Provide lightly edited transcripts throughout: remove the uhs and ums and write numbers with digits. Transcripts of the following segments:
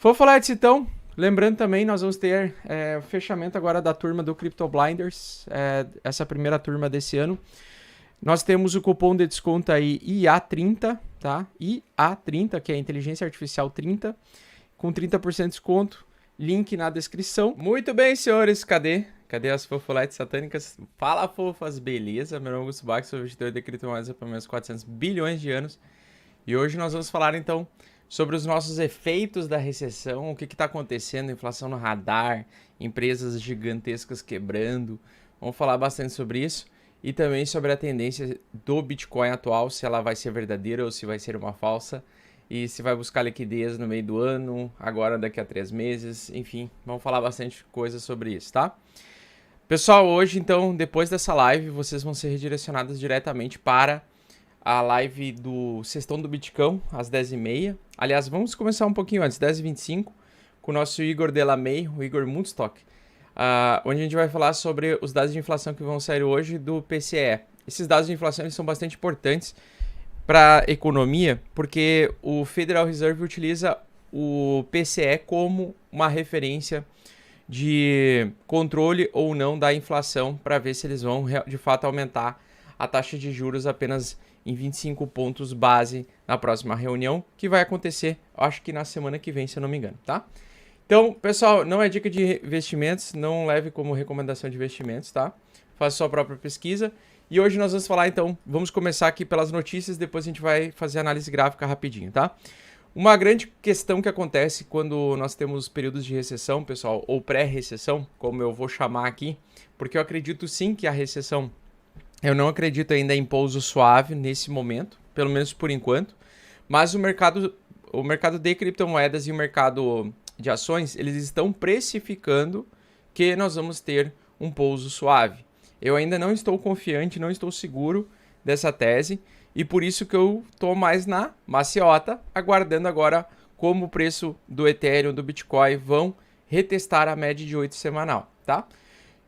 Fofolites, então, lembrando também, nós vamos ter o fechamento agora da turma do Crypto Blinders, essa primeira turma desse ano. Nós temos o cupom de desconto aí IA30, tá? IA30, que é a Inteligência Artificial 30, com 30% de desconto. Link na descrição. Muito bem, senhores, cadê as fofolites satânicas? Fala, fofas, beleza? Meu nome é Augusto Bach, sou investidor de criptomoedas há pelo menos 400 bilhões de anos. E hoje nós vamos falar, então, sobre os nossos efeitos da recessão, o que está acontecendo, inflação no radar, empresas gigantescas quebrando. Vamos falar bastante sobre isso. E também sobre a tendência do Bitcoin atual, se ela vai ser verdadeira ou se vai ser uma falsa. E se vai buscar liquidez no meio do ano, agora daqui a 3 meses, enfim, vamos falar bastante coisa sobre isso, tá? Pessoal, hoje então, depois dessa live, vocês vão ser redirecionados diretamente para a live do Sextão do Bitcão, às 10h30. Aliás, vamos começar um pouquinho antes, 10h25, com o nosso Igor Delamey, o Igor Mundstock, onde a gente vai falar sobre os dados de inflação que vão sair hoje do PCE. Esses dados de inflação eles são bastante importantes para a economia, porque o Federal Reserve utiliza o PCE como uma referência de controle ou não da inflação para ver se eles vão de fato aumentar a taxa de juros apenas em 25 pontos base na próxima reunião, que vai acontecer, acho que na semana que vem, se eu não me engano, tá? Então, pessoal, não é dica de investimentos, não leve como recomendação de investimentos, tá? Faça sua própria pesquisa. E hoje nós vamos falar, então, vamos começar aqui pelas notícias, depois a gente vai fazer análise gráfica rapidinho, tá? Uma grande questão que acontece quando nós temos períodos de recessão, pessoal, ou pré-recessão, como eu vou chamar aqui, porque eu acredito sim que a recessão, eu não acredito ainda em pouso suave nesse momento, pelo menos por enquanto, mas o mercado de criptomoedas e o mercado de ações, eles estão precificando que nós vamos ter um pouso suave. Eu ainda não estou confiante, não estou seguro dessa tese e por isso que eu estou mais na maciota, aguardando agora como o preço do Ethereum, do Bitcoin vão retestar a média de 8 semanal, tá?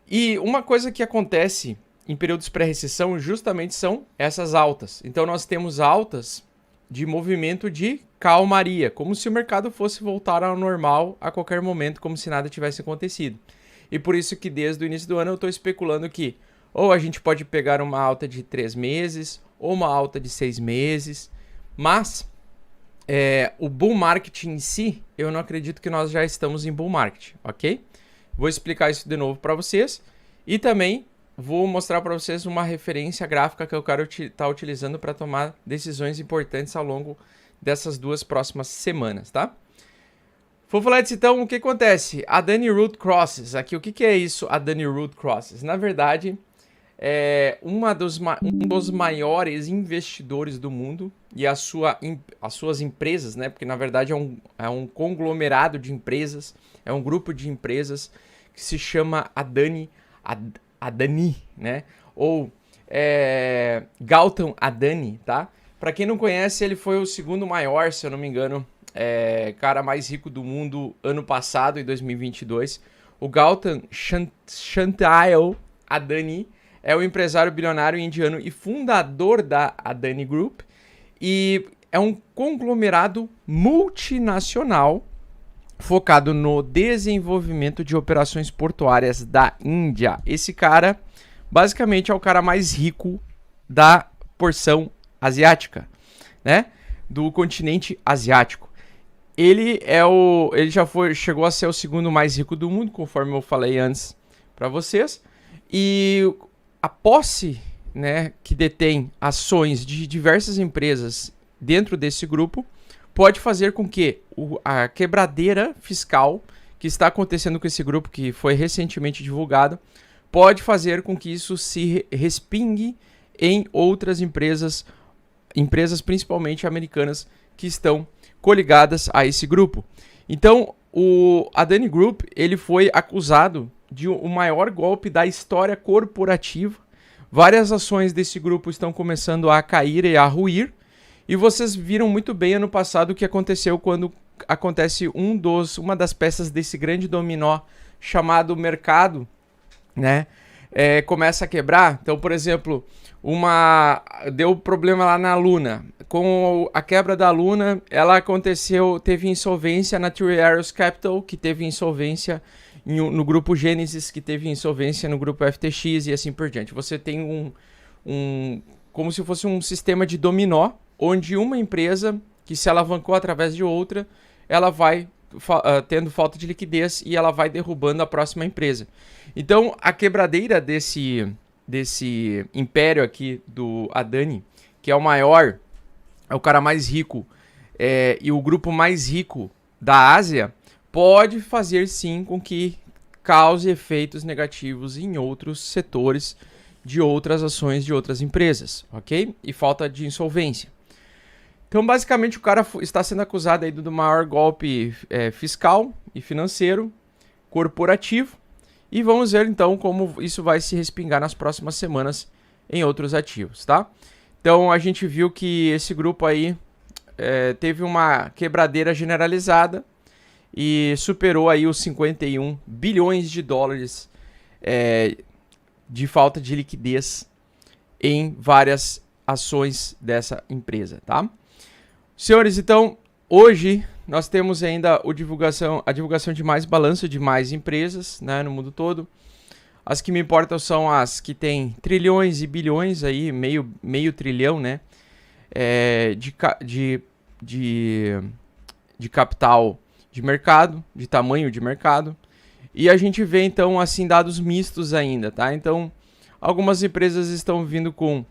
E uma coisa que acontece em períodos pré-recessão justamente são essas altas. Então nós temos altas de movimento de calmaria, como se o mercado fosse voltar ao normal a qualquer momento, como se nada tivesse acontecido. E por isso que desde o início do ano eu estou especulando que ou a gente pode pegar uma alta de 3 meses, ou uma alta de 6 meses, mas o bull market em si, eu não acredito que nós já estamos em bull market, ok? Vou explicar isso de novo para vocês e também vou mostrar para vocês uma referência gráfica que eu quero estar utilizando para tomar decisões importantes ao longo dessas 2 próximas semanas, tá? Fofolites, então, o que acontece? A Adani Root Crosses, aqui, o que é isso, a Adani Root Crosses? Na verdade, é um dos maiores investidores do mundo e as suas empresas, né? Porque, na verdade, é um conglomerado de empresas, é um grupo de empresas que se chama Adani, né? Ou Gautam Adani, tá? Para quem não conhece, ele foi o segundo maior, se eu não me engano, cara mais rico do mundo ano passado, em 2022. O Gautam Chantial Adani é o empresário bilionário indiano e fundador da Adani Group e é um conglomerado multinacional focado no desenvolvimento de operações portuárias da Índia. Esse cara, basicamente, é o cara mais rico da porção asiática, né? Do continente asiático. Ele chegou a ser o segundo mais rico do mundo, conforme eu falei antes para vocês. E a posse, né, que detém ações de diversas empresas dentro desse grupo pode fazer com que a quebradeira fiscal que está acontecendo com esse grupo, que foi recentemente divulgado, pode fazer com que isso se respingue em outras empresas principalmente americanas, que estão coligadas a esse grupo. Então, o Adani Group ele foi acusado de o maior golpe da história corporativa. Várias ações desse grupo estão começando a cair e a ruir. E vocês viram muito bem ano passado o que aconteceu quando acontece uma das peças desse grande dominó chamado mercado, né? começa a quebrar. Então, por exemplo, deu problema lá na Luna. Com a quebra da Luna, ela teve insolvência na Three Arrows Capital, que teve insolvência no grupo Genesis, que teve insolvência no grupo FTX e assim por diante. Você tem como se fosse um sistema de dominó, onde uma empresa que se alavancou através de outra, ela vai tendo falta de liquidez e ela vai derrubando a próxima empresa. Então, a quebradeira desse império aqui do Adani, que é o maior, é o cara mais rico e o grupo mais rico da Ásia, pode fazer sim com que cause efeitos negativos em outros setores de outras ações de outras empresas, ok? E falta de insolvência. Então, basicamente, o cara está sendo acusado aí do maior golpe fiscal e financeiro corporativo. E vamos ver, então, como isso vai se respingar nas próximas semanas em outros ativos, tá? Então, a gente viu que esse grupo aí teve uma quebradeira generalizada e superou aí os 51 bilhões de dólares de falta de liquidez em várias ações dessa empresa, tá? Senhores, então, hoje nós temos ainda a divulgação de mais balanço de mais empresas, né, no mundo todo. As que me importam são as que têm trilhões e bilhões, aí, meio trilhão, né, de capital de mercado, de tamanho de mercado. E a gente vê, então, assim, dados mistos ainda, tá? Então, algumas empresas estão vindo com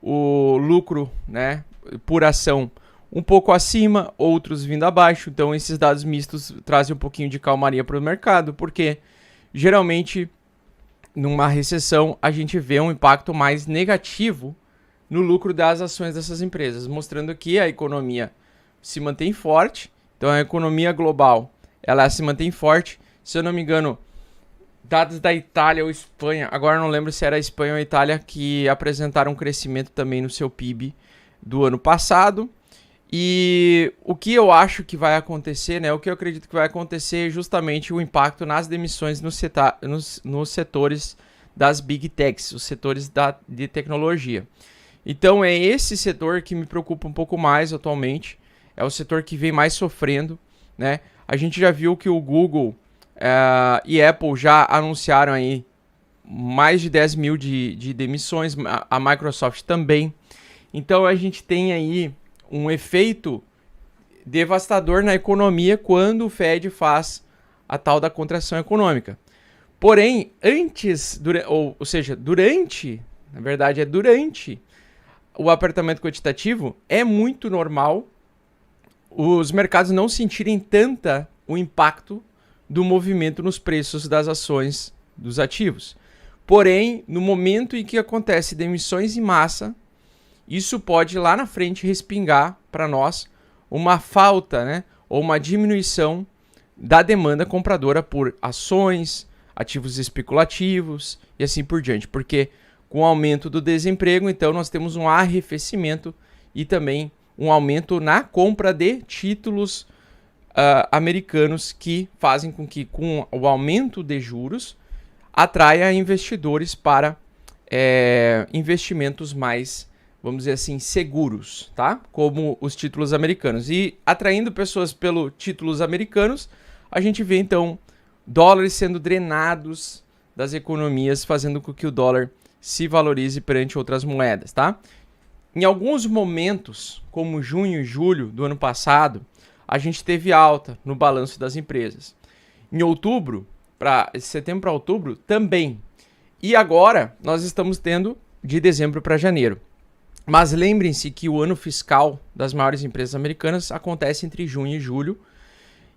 o lucro, né, por ação um pouco acima, outros vindo abaixo. Então, esses dados mistos trazem um pouquinho de calmaria para o mercado, porque geralmente, numa recessão, a gente vê um impacto mais negativo no lucro das ações dessas empresas, mostrando que a economia se mantém forte. Então, a economia global, ela se mantém forte. Se eu não me engano, dados da Itália ou Espanha, agora não lembro se era a Espanha ou a Itália, que apresentaram um crescimento também no seu PIB do ano passado. E o que eu acho que vai acontecer, né? O que eu acredito que vai acontecer é justamente o impacto nas demissões nos setores das Big Techs, os setores de tecnologia. Então é esse setor que me preocupa um pouco mais atualmente, é o setor que vem mais sofrendo, né? A gente já viu que o Google e Apple já anunciaram aí mais de 10 mil de demissões, a Microsoft também. Então a gente tem aí um efeito devastador na economia quando o Fed faz a tal da contração econômica. Porém, durante o apertamento quantitativo, é muito normal os mercados não sentirem o impacto do movimento nos preços das ações dos ativos. Porém, no momento em que acontece demissões em massa, isso pode lá na frente respingar para nós uma falta, né, ou uma diminuição da demanda compradora por ações, ativos especulativos e assim por diante. Porque com o aumento do desemprego, então nós temos um arrefecimento e também um aumento na compra de títulos americanos, que fazem com que, com o aumento de juros, atraia investidores para investimentos mais, vamos dizer assim, seguros, tá? Como os títulos americanos. E atraindo pessoas pelos títulos americanos, a gente vê então dólares sendo drenados das economias, fazendo com que o dólar se valorize perante outras moedas, tá? Em alguns momentos, como junho e julho do ano passado, a gente teve alta no balanço das empresas. Em outubro, setembro para outubro, também. E agora, nós estamos tendo de dezembro para janeiro. Mas lembrem-se que o ano fiscal das maiores empresas americanas acontece entre junho e julho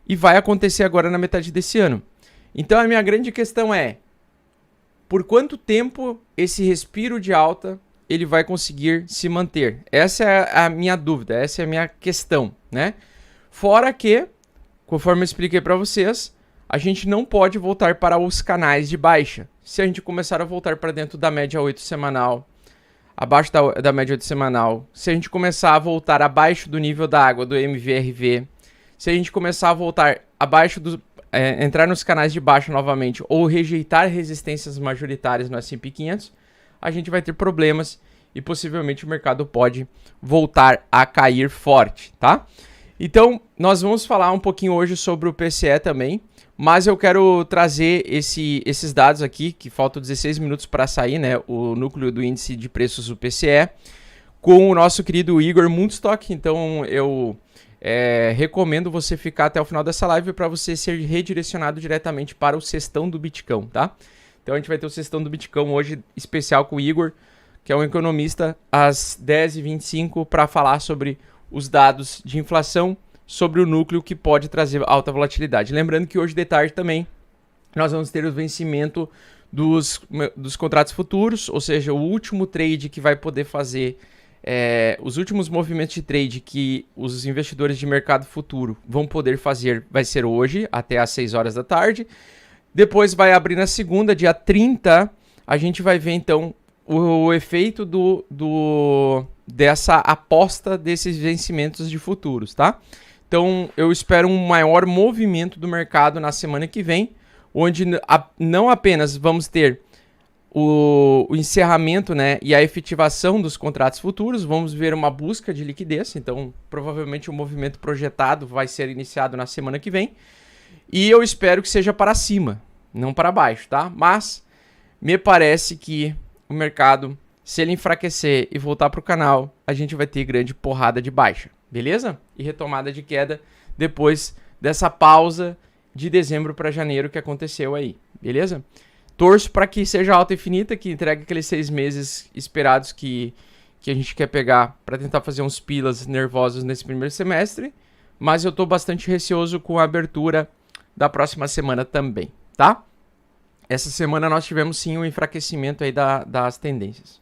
e vai acontecer agora na metade desse ano. Então a minha grande questão é, por quanto tempo esse respiro de alta ele vai conseguir se manter? Essa é a minha dúvida, essa é a minha questão, né? Fora que, conforme eu expliquei para vocês, a gente não pode voltar para os canais de baixa. Se a gente começar a voltar para dentro da média 8 semanal, abaixo da média 8 semanal, se a gente começar a voltar abaixo do nível da água do MVRV, se a gente começar a voltar abaixo entrar nos canais de baixa novamente ou rejeitar resistências majoritárias no S&P 500, a gente vai ter problemas e possivelmente o mercado pode voltar a cair forte, tá? Então, nós vamos falar um pouquinho hoje sobre o PCE também, mas eu quero trazer esses dados aqui, que faltam 16 minutos para sair, né? O núcleo do índice de preços do PCE, com o nosso querido Igor Mundstock. Então, eu recomendo você ficar até o final dessa live para você ser redirecionado diretamente para o Cestão do Bitcão, tá? Então, a gente vai ter o Cestão do Bitcão hoje, especial com o Igor, que é um economista, às 10h25, para falar sobre os dados de inflação, sobre o núcleo que pode trazer alta volatilidade. Lembrando que hoje de tarde também nós vamos ter o vencimento dos contratos futuros, ou seja, o último trade que vai poder fazer, os últimos movimentos de trade que os investidores de mercado futuro vão poder fazer vai ser hoje, até às 6 horas da tarde. Depois vai abrir na segunda, dia 30, a gente vai ver então o efeito dessa aposta desses vencimentos de futuros, tá? Então, eu espero um maior movimento do mercado na semana que vem, onde não apenas vamos ter o encerramento, né, e a efetivação dos contratos futuros, vamos ver uma busca de liquidez, então provavelmente o movimento projetado vai ser iniciado na semana que vem, e eu espero que seja para cima, não para baixo, tá? Mas me parece que o mercado, se ele enfraquecer e voltar para o canal, a gente vai ter grande porrada de baixa, beleza? E retomada de queda depois dessa pausa de dezembro para janeiro que aconteceu aí, beleza? Torço para que seja alta infinita, que entregue aqueles 6 meses esperados que a gente quer pegar para tentar fazer uns pilas nervosos nesse primeiro semestre, mas eu estou bastante receoso com a abertura da próxima semana também, tá? Essa semana nós tivemos sim um enfraquecimento aí das tendências.